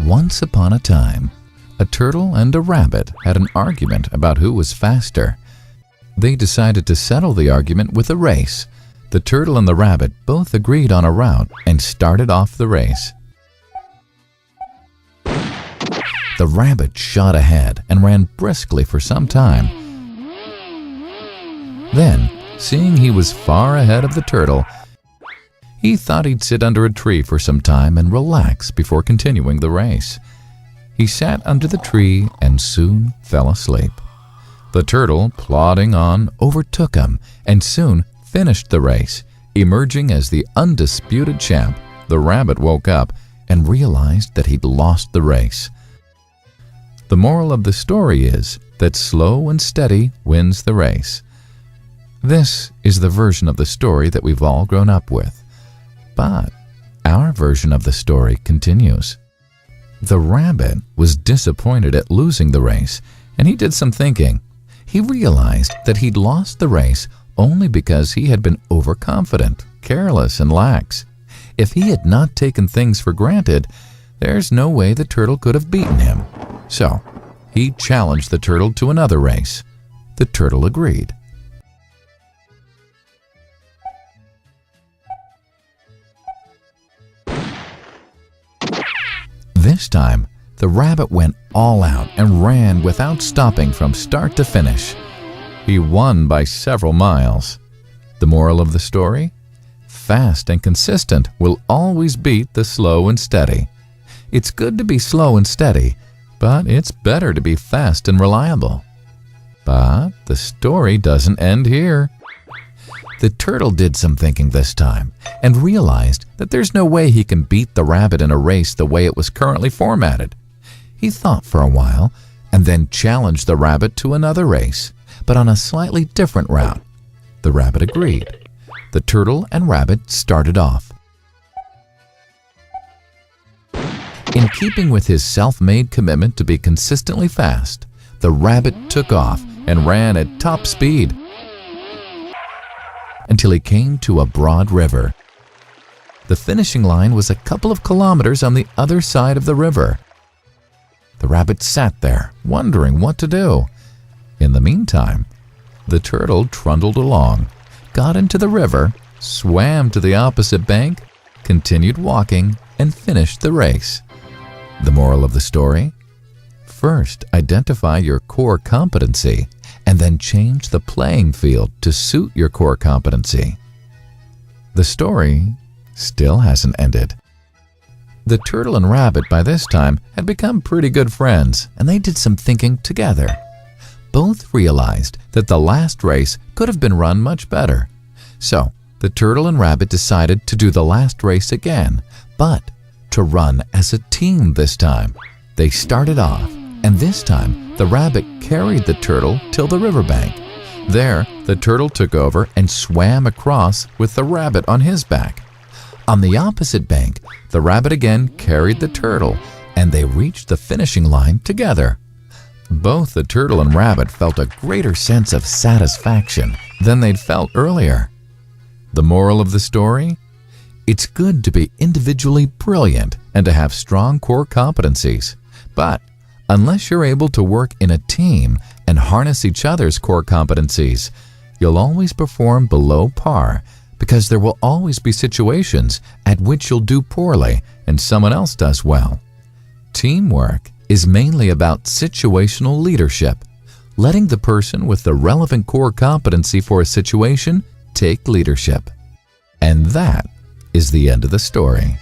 Once upon a time, a turtle and a rabbit had an argument about who was faster. They decided to settle the argument with a race. The turtle and the rabbit both agreed on a route and started off the race. The rabbit shot ahead and ran briskly for some time. Then, seeing he was far ahead of the turtle, he thought he'd sit under a tree for some time and relax before continuing the race. He sat under the tree and soon fell asleep. The turtle, plodding on, overtook him and soon finished the race. Emerging as the undisputed champ, the rabbit woke up and realized that he'd lost the race. The moral of the story is that slow and steady wins the race. This is the version of the story that we've all grown up with. But our version of the story continues. The rabbit was disappointed at losing the race, and he did some thinking. He realized that he'd lost the race only because he had been overconfident, careless, and lax. If he had not taken things for granted, there's no way the turtle could have beaten him. So, he challenged the turtle to another race. The turtle agreed. This time, the rabbit went all out and ran without stopping from start to finish. He won by several miles. The moral of the story? Fast and consistent will always beat the slow and steady. It's good to be slow and steady, but it's better to be fast and reliable. But the story doesn't end here. The turtle did some thinking this time and realized that there's no way he can beat the rabbit in a race the way it was currently formatted. He thought for a while and then challenged the rabbit to another race, but on a slightly different route. The rabbit agreed. The turtle and rabbit started off. In keeping with his self-made commitment to be consistently fast, the rabbit took off and ran at top speed until he came to a broad river. The finishing line was a couple of kilometers on the other side of the river. The rabbit sat there, wondering what to do. In the meantime, the turtle trundled along, got into the river, swam to the opposite bank, continued walking, and finished the race. The moral of the story? First, identify your core competency, and then change the playing field to suit your core competency. The story still hasn't ended. The turtle and rabbit by this time had become pretty good friends, and they did some thinking together. Both realized that the last race could have been run much better. So, the turtle and rabbit decided to do the last race again, but to run as a team this time. They started off, and this time the rabbit carried the turtle till the riverbank. There, the turtle took over and swam across with the rabbit on his back. On the opposite bank, the rabbit again carried the turtle, and they reached the finishing line together. Both the turtle and rabbit felt a greater sense of satisfaction than they'd felt earlier. The moral of the story? It's good to be individually brilliant and to have strong core competencies, but unless you're able to work in a team and harness each other's core competencies, you'll always perform below par because there will always be situations at which you'll do poorly and someone else does well. Teamwork is mainly about situational leadership, letting the person with the relevant core competency for a situation take leadership. And that is the end of the story.